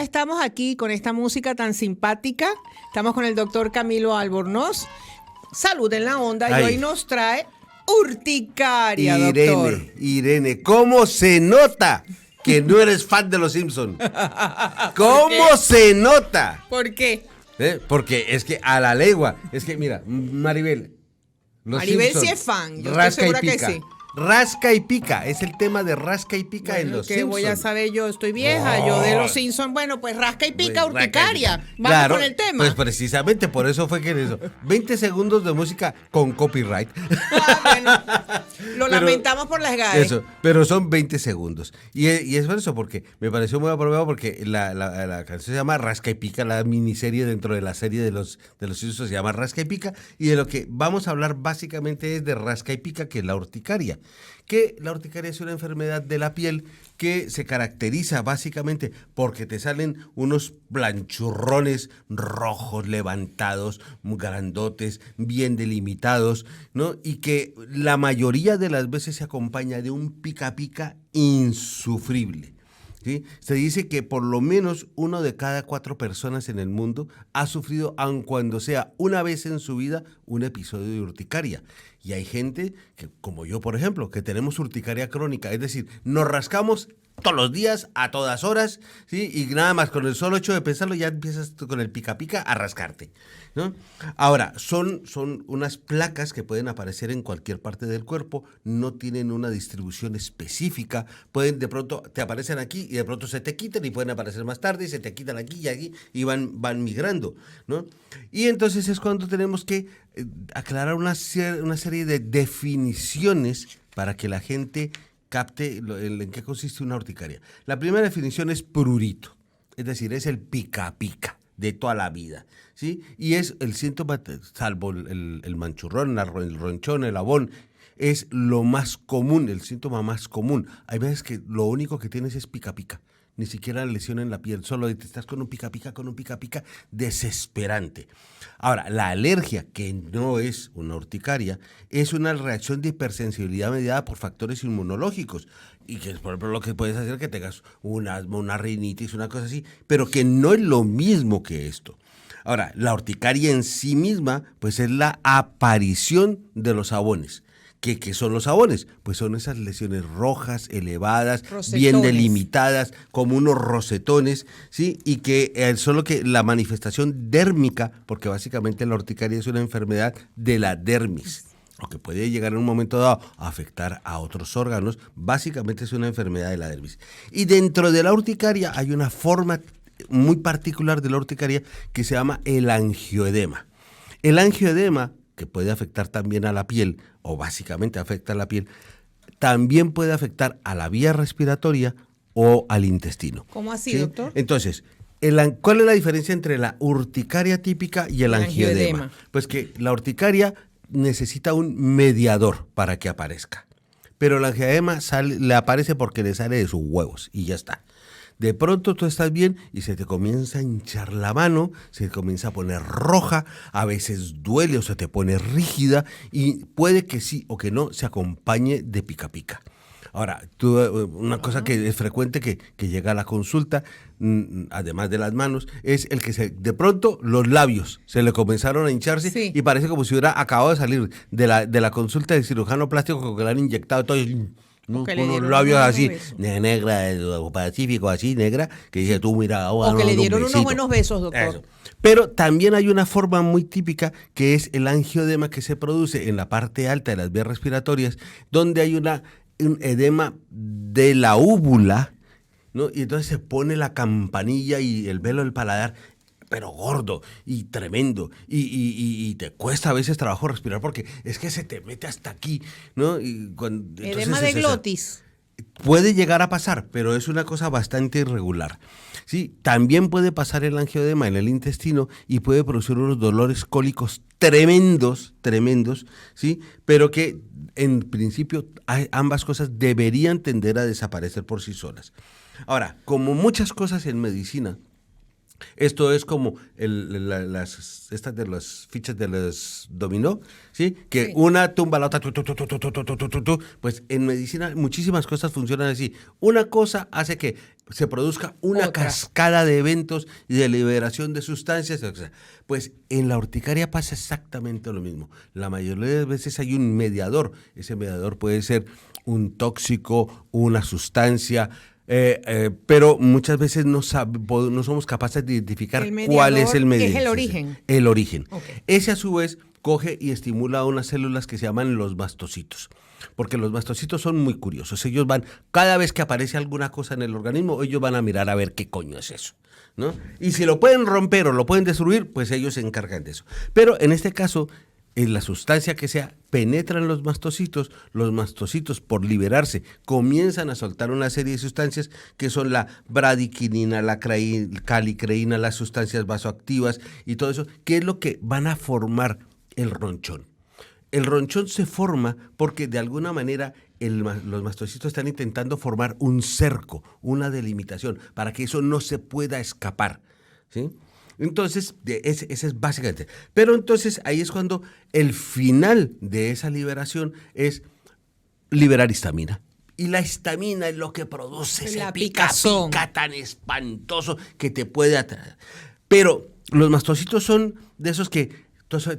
estamos aquí con esta música tan simpática. Estamos con el doctor Camilo Albornoz. Salud en la onda. Ay. Y hoy nos trae urticaria, doctor. Irene, ¿cómo se nota que no eres fan de Los Simpson? ¿Cómo se nota? ¿Por qué? Porque es que a la legua, es que mira, Maribel, Maribel sí es fan, yo estoy segura que sí. Rasca y pica, es el tema de rasca y pica en Los ¿Qué Simpson. voy a saber yo? Estoy vieja, yo de Los Simpsons. Bueno, pues rasca y pica, Pues, urticaria. rasca y pica. Vamos Claro, con el tema. Pues precisamente por eso fue que eso. 20 segundos de música con copyright. Bueno, lo lamentamos por las GAE. Eso, pero son 20 segundos. Y es por eso, porque me pareció muy apropiado, porque la canción se llama Rasca y Pica, la miniserie dentro de la serie de los Simpsons se llama Rasca y Pica, y de lo que vamos a hablar básicamente es de rasca y pica, que es la urticaria. Que la urticaria es una enfermedad de la piel que se caracteriza básicamente porque te salen unos planchurrones rojos levantados, muy grandotes, bien delimitados, ¿no? Y que la mayoría de las veces se acompaña de un pica pica insufrible. ¿Sí? Se dice que por lo menos 1 de cada 4 personas en el mundo ha sufrido, aun cuando sea una vez en su vida, un episodio de urticaria. Y hay gente, que, como yo, por ejemplo, que tenemos urticaria crónica, es decir, nos rascamos todos los días, a todas horas, ¿sí? Y nada más, con el solo hecho de pensarlo, ya empiezas con el pica pica a rascarte, ¿no? Ahora, son unas placas que pueden aparecer en cualquier parte del cuerpo, no tienen una distribución específica, pueden de pronto, te aparecen aquí y de pronto se te quitan y pueden aparecer más tarde y se te quitan aquí y aquí y van migrando, ¿no? Y entonces es cuando tenemos que aclarar una serie de definiciones para que la gente capte en qué consiste una urticaria. La primera definición es prurito, es decir, es el pica pica de toda la vida, ¿sí? Y es el síntoma, salvo el manchurrón, el ronchón, el abón, es lo más común, el síntoma más común. Hay veces que lo único que tienes es pica pica, ni siquiera lesión en la piel, solo te estás con un pica pica desesperante. Ahora, la alergia, que no es una urticaria, es una reacción de hipersensibilidad mediada por factores inmunológicos, y que es, por ejemplo, lo que puedes hacer que tengas un asma, una rinitis, una cosa así, pero que no es lo mismo que esto. Ahora, la urticaria en sí misma, pues es la aparición de los abones. ¿Qué son los abones? Pues son esas lesiones rojas, elevadas, Rosetones. bien delimitadas, como unos rosetones, ¿sí? Y que solo que la manifestación dérmica, porque básicamente la urticaria es una enfermedad de la dermis, o que puede llegar en un momento dado a afectar a otros órganos, básicamente es una enfermedad de la dermis. Y dentro de la urticaria hay una forma muy particular de la urticaria que se llama el angioedema. El angioedema, que puede afectar también a la piel, o básicamente afecta a la piel, también puede afectar a la vía respiratoria o al intestino. ¿Cómo así, ¿Sí? doctor? Entonces, ¿cuál es la diferencia entre la urticaria típica y el angioedema? Pues que la urticaria necesita un mediador para que aparezca, pero el angioedema le aparece porque le sale de sus huevos y ya está. De pronto tú estás bien y se te comienza a hinchar la mano, se te comienza a poner roja, a veces duele o se te pone rígida y puede que sí o que no se acompañe de pica pica. Ahora, una cosa que es frecuente que llega a la consulta, además de las manos, es el que de pronto los labios se le comenzaron a hincharse, sí, y parece como si hubiera acabado de salir de la consulta del cirujano plástico que le han inyectado todo. Unos labios así, negra, del Pacífico, así, negra, que dice tú, mira, o que le dieron unos buenos besos, doctor. Eso. Pero también hay una forma muy típica que es el angioedema, que se produce en la parte alta de las vías respiratorias, donde hay un edema de la úvula, ¿no? Y entonces se pone la campanilla y el velo del paladar, pero gordo y tremendo, y te cuesta a veces trabajo respirar porque es que se te mete hasta aquí, ¿no? Edema de glotis. Puede llegar a pasar, pero es una cosa bastante irregular. Sí, también puede pasar el angioedema en el intestino y puede producir unos dolores cólicos tremendos, ¿sí? Pero que en principio ambas cosas deberían tender a desaparecer por sí solas. Ahora, como muchas cosas en medicina, esto es como estas de las fichas de los dominó, ¿sí? Que sí, una tumba a la otra, pues en medicina muchísimas cosas funcionan así. Una cosa hace que se produzca una cascada de eventos y de liberación de sustancias. O sea, pues en la urticaria pasa exactamente lo mismo. La mayoría de veces hay un mediador. Ese mediador puede ser un tóxico, una sustancia, pero muchas veces no somos capaces de identificar cuál es el mediador. Es el origen. El origen. Okay. Ese a su vez coge y estimula unas células que se llaman los mastocitos. Porque los mastocitos son muy curiosos. Ellos van, cada vez que aparece alguna cosa en el organismo, ellos van a mirar a ver qué coño es eso, ¿no? Y si lo pueden romper o lo pueden destruir, pues ellos se encargan de eso. Pero en este caso, en la sustancia que sea, penetran los mastocitos por liberarse comienzan a soltar una serie de sustancias que son la bradiquinina, la calicreína, las sustancias vasoactivas y todo eso, que es lo que van a formar el ronchón. El ronchón se forma porque de alguna manera los mastocitos están intentando formar un cerco, una delimitación, para que eso no se pueda escapar, ¿sí? Entonces, ese es básicamente. Pero entonces ahí es cuando el final de esa liberación es liberar histamina. Y la histamina es lo que produce ese pica tan espantoso que te puede atraer. Pero los mastocitos son de esos que...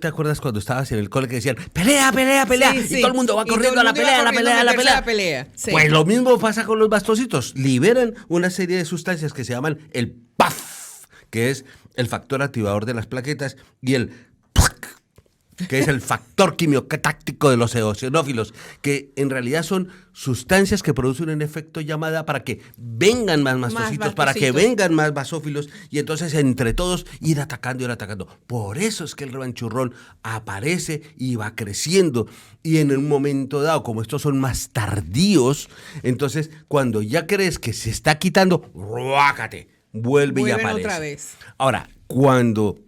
¿Te acuerdas cuando estabas en el cole que decían pelea, pelea, pelea? Sí, y todo el mundo va corriendo a la pelea. Sí. Pues lo mismo pasa con los mastocitos. Liberan una serie de sustancias que se llaman el PAF, que es el factor activador de las plaquetas, y el PAC, que es el factor quimiotáctico de los eosinófilos, que en realidad son sustancias que producen un efecto llamada para que vengan más mastocitos, para que vengan más basófilos, y entonces entre todos ir atacando. Por eso es que el revanchurrón aparece y va creciendo, y en un momento dado, como estos son más tardíos, entonces cuando ya crees que se está quitando, ¡ruácate! Vuelven y aparece. Otra vez. Ahora, cuando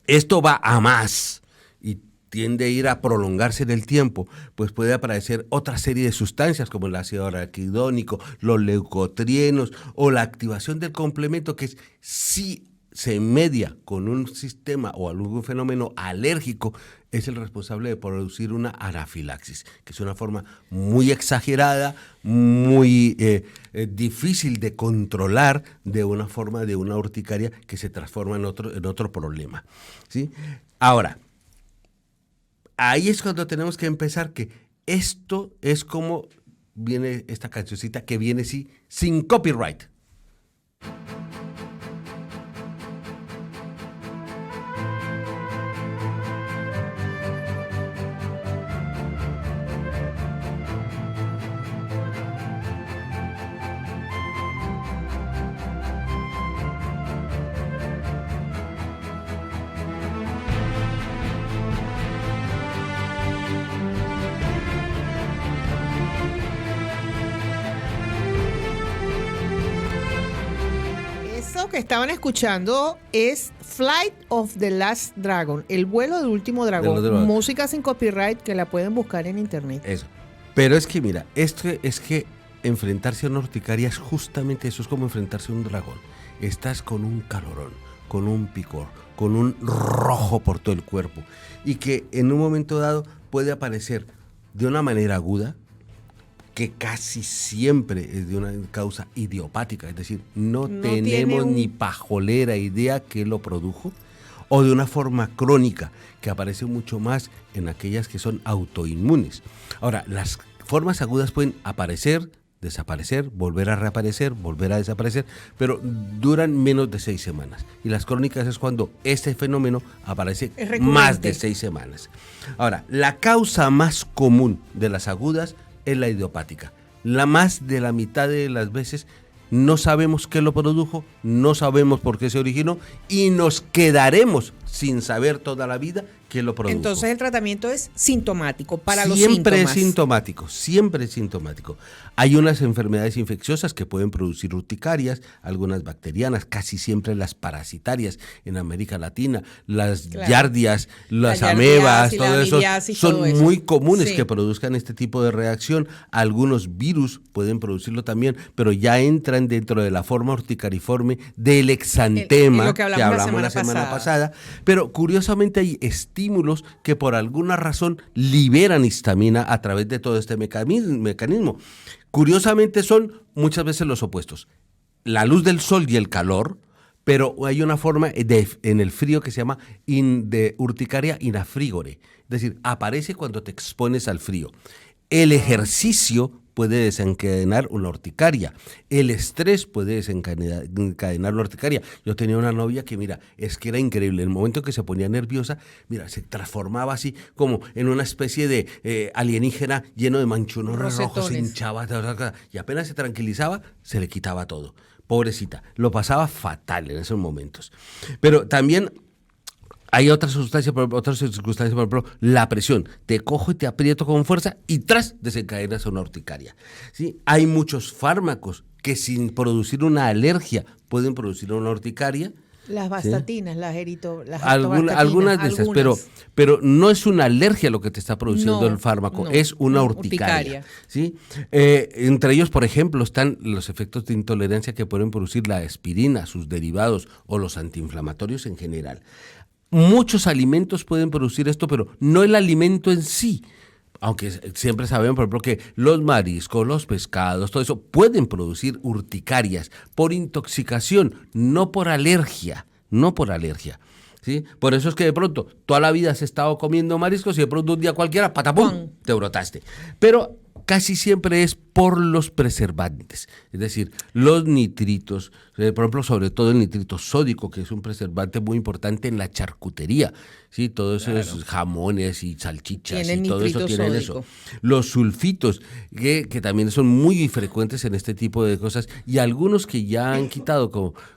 esto va a más y tiende a ir a prolongarse en el tiempo, pues puede aparecer otra serie de sustancias como el ácido araquidónico, los leucotrienos o la activación del complemento, que es si se media con un sistema o algún fenómeno alérgico, es el responsable de producir una anafilaxis, que es una forma muy exagerada, muy difícil de controlar de una forma de una urticaria que se transforma en otro problema, ¿sí? Ahora, ahí es cuando tenemos que empezar, que esto es como viene esta cancioncita que viene sin copyright. Que estaban escuchando es Flight of the Last Dragon, el vuelo del último dragón, música sin copyright que la pueden buscar en internet. Eso. Pero es que mira, esto es que enfrentarse a una urticaria es justamente eso, es como enfrentarse a un dragón. Estás con un calorón, con un picor, con un rojo por todo el cuerpo, y que en un momento dado puede aparecer de una manera aguda, que casi siempre es de una causa idiopática, es decir, no tenemos ni pajolera idea qué lo produjo, o de una forma crónica, que aparece mucho más en aquellas que son autoinmunes. Ahora, las formas agudas pueden aparecer, desaparecer, volver a reaparecer, volver a desaparecer, pero duran menos de 6 semanas. Y las crónicas es cuando este fenómeno aparece más de 6 semanas. Ahora, la causa más común de las agudas es la idiopática. La más de la mitad de las veces no sabemos qué lo produjo, no sabemos por qué se originó y nos quedaremos sin saber toda la vida qué lo produjo. Entonces el tratamiento es sintomático para los síntomas. Siempre es sintomático. Hay unas enfermedades infecciosas que pueden producir urticarias, algunas bacterianas, casi siempre las parasitarias en América Latina, las yardias, las amebas, todo eso, son muy comunes que produzcan este tipo de reacción. Algunos virus pueden producirlo también, pero ya entran dentro de la forma urticariforme del exantema que hablamos la semana pasada. Pero curiosamente hay estímulos que por alguna razón liberan histamina a través de todo este mecanismo. Curiosamente son muchas veces los opuestos. la luz del sol y el calor, pero hay una forma en el frío que se llama de urticaria inafrígore. Es decir, aparece cuando te expones al frío. El ejercicio puede desencadenar una urticaria. El estrés puede desencadenar una urticaria. Yo tenía una novia que, mira, es que era increíble. En el momento que se ponía nerviosa, mira, se transformaba así como en una especie de alienígena lleno de manchones rojos, se hinchaba, y apenas se tranquilizaba, se le quitaba todo. Pobrecita, lo pasaba fatal en esos momentos. Pero también hay otras circunstancias, por ejemplo, la presión. Te cojo y te aprieto con fuerza y tras desencadenas una urticaria. ¿Sí? Hay muchos fármacos que sin producir una alergia pueden producir una urticaria. Las bastatinas, ¿sí? Algunas de esas, pero no es una alergia lo que te está produciendo el fármaco, es una urticaria. ¿Sí? Entre ellos, por ejemplo, están los efectos de intolerancia que pueden producir la aspirina, sus derivados o los antiinflamatorios en general. Muchos alimentos pueden producir esto, pero no el alimento en sí. Aunque siempre sabemos, por ejemplo, que los mariscos, los pescados, todo eso pueden producir urticarias por intoxicación, no por alergia, ¿sí? Por eso es que de pronto toda la vida has estado comiendo mariscos y de pronto un día cualquiera, patapum, te brotaste. Pero casi siempre es por los preservantes, es decir, los nitritos, por ejemplo, sobre todo el nitrito sódico, que es un preservante muy importante en la charcutería, ¿sí? Todos esos jamones y salchichas y todo eso tienen eso. Los sulfitos, que también son muy frecuentes en este tipo de cosas, y algunos que ya han quitado,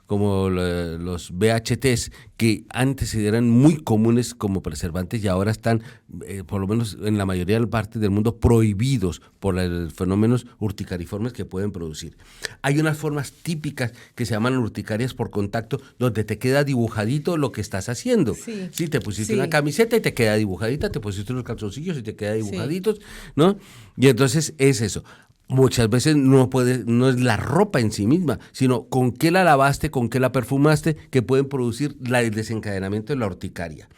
como los BHTs, que antes eran muy comunes como preservantes y ahora están, por lo menos en la mayoría de partes del mundo, prohibidos por los fenómenos urticariformes que pueden producir. Hay unas formas típicas que se llaman urticarias por contacto, donde te queda dibujadito lo que estás haciendo. Sí, te pusiste una camiseta y te queda dibujadita, te pusiste unos calzoncillos y te queda dibujaditos, ¿no? Y entonces es eso. Muchas veces no es la ropa en sí misma, sino con qué la lavaste, con qué la perfumaste, que pueden producir el desencadenamiento de la urticaria.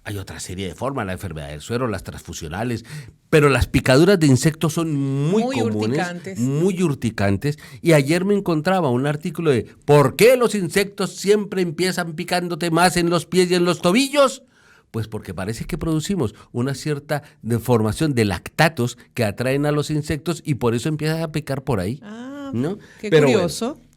Hay otra serie de formas, la enfermedad del suero, las transfusionales, pero las picaduras de insectos son muy comunes, muy urticantes. Y ayer me encontraba un artículo de ¿por qué los insectos siempre empiezan picándote más en los pies y en los tobillos? Pues porque parece que producimos una cierta deformación de lactatos que atraen a los insectos y por eso empiezan a picar por ahí. ¿No? Qué curioso. Bueno,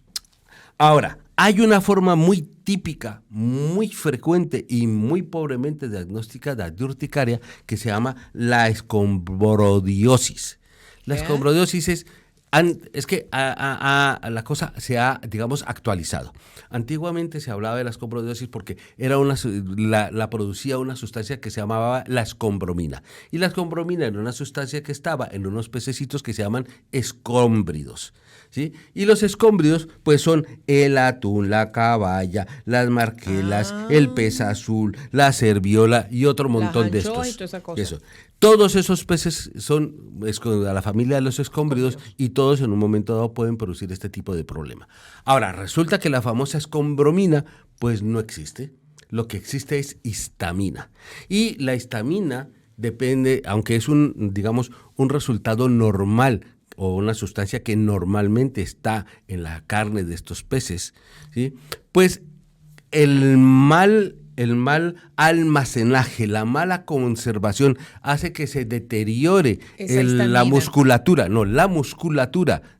ahora, hay una forma muy típica, muy frecuente y muy pobremente diagnosticada de urticaria que se llama la escombrodiosis. La escombrodiosis es que la cosa se ha, digamos, actualizado. Antiguamente se hablaba de la escombrodiosis porque la producía una sustancia que se llamaba la escombromina. Y la escombromina era una sustancia que estaba en unos pececitos que se llaman escómbridos, ¿sí? Y los escómbridos, pues son el atún, la caballa, las marquelas, el pez azul, la serviola y otro montón de estos. Y toda esa cosa. Eso. Todos esos peces son a la familia de los escómbridos y todos en un momento dado pueden producir este tipo de problema. Ahora, resulta que la famosa escombromina, pues no existe. Lo que existe es histamina. Y la histamina depende, aunque es un resultado normal o una sustancia que normalmente está en la carne de estos peces, ¿sí? Pues el mal almacenaje, la mala conservación hace que se deteriore la musculatura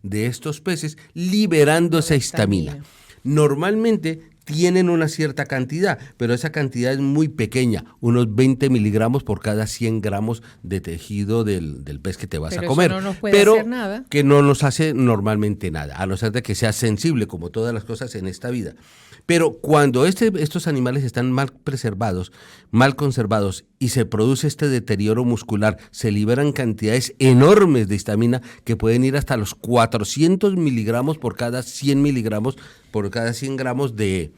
de estos peces, liberando esa histamina. Normalmente tienen una cierta cantidad, pero esa cantidad es muy pequeña, unos 20 miligramos por cada 100 gramos de tejido del pez que te vas a comer. Eso no nos puede hacer nada. Que no nos hace normalmente nada, a no ser de que sea sensible, como todas las cosas en esta vida. Pero cuando estos animales están mal preservados, mal conservados y se produce este deterioro muscular, se liberan cantidades enormes de histamina que pueden ir hasta los 400 miligramos por cada 100 miligramos, por cada 100 gramos de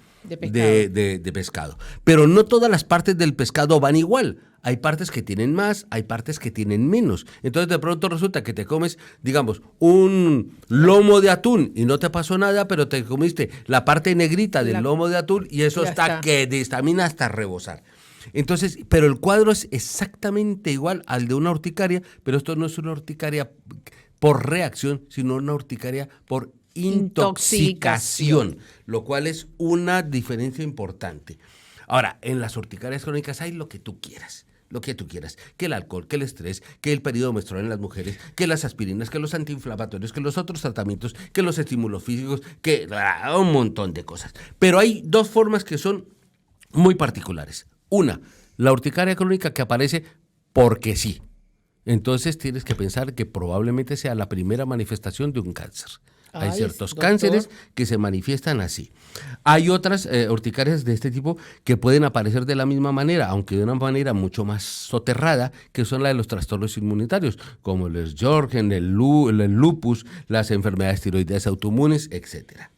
pescado. Pero no todas las partes del pescado van igual. Hay partes que tienen más, hay partes que tienen menos. Entonces de pronto resulta que te comes, digamos, un lomo de atún y no te pasó nada, pero te comiste la parte negrita del lomo de atún y eso está que de histamina hasta rebosar. Entonces, pero el cuadro es exactamente igual al de una urticaria, pero esto no es una urticaria por reacción, sino una urticaria por intoxicación, lo cual es una diferencia importante. Ahora, en las urticarias crónicas hay lo que tú quieras, que el alcohol, que el estrés, que el periodo menstrual en las mujeres, que las aspirinas, que los antiinflamatorios, que los otros tratamientos, que los estímulos físicos, que un montón de cosas. Pero hay dos formas que son muy particulares. Una, la urticaria crónica que aparece porque sí. Entonces tienes que pensar que probablemente sea la primera manifestación de un cáncer. Hay ciertos cánceres que se manifiestan así. Hay otras urticarias de este tipo que pueden aparecer de la misma manera, aunque de una manera mucho más soterrada, que son la de los trastornos inmunitarios, como el Sjögren, el lupus, las enfermedades tiroideas autoinmunes, etcétera.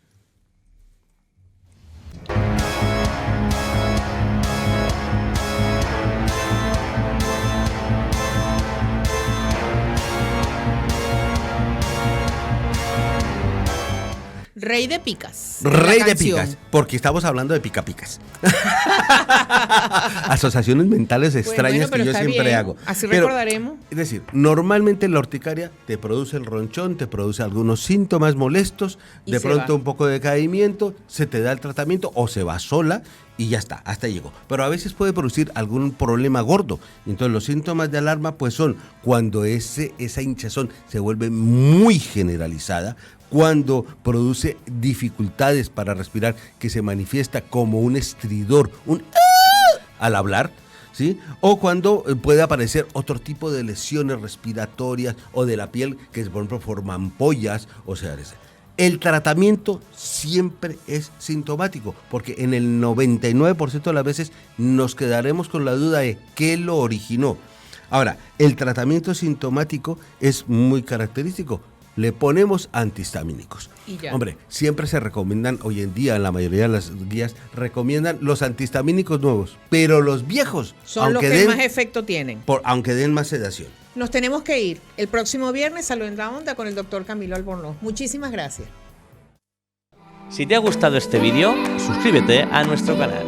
Rey de picas. Rey de picas, porque estamos hablando de pica-picas. Asociaciones mentales extrañas que yo siempre hago. Así recordaremos. Es decir, normalmente la urticaria te produce el ronchón, te produce algunos síntomas molestos, de pronto un poco de decaimiento, se te da el tratamiento o se va sola y ya está, hasta llegó. Pero a veces puede producir algún problema gordo. Entonces los síntomas de alarma pues son cuando esa hinchazón se vuelve muy generalizada, cuando produce dificultades para respirar, que se manifiesta como un estridor, al hablar, ¿sí? O cuando puede aparecer otro tipo de lesiones respiratorias o de la piel, que por ejemplo forman ampollas, o sea, el tratamiento siempre es sintomático, porque en el 99% de las veces nos quedaremos con la duda de qué lo originó. Ahora, el tratamiento sintomático es muy característico. Le ponemos antihistamínicos. Hombre, siempre se recomiendan, hoy en día en la mayoría de las guías, recomiendan los antihistamínicos nuevos, pero los viejos son los que más efecto tienen. Aunque den más sedación. Nos tenemos que ir. El próximo viernes Salud en la Onda con el doctor Camilo Albornoz. Muchísimas gracias. Si te ha gustado este vídeo, suscríbete a nuestro canal.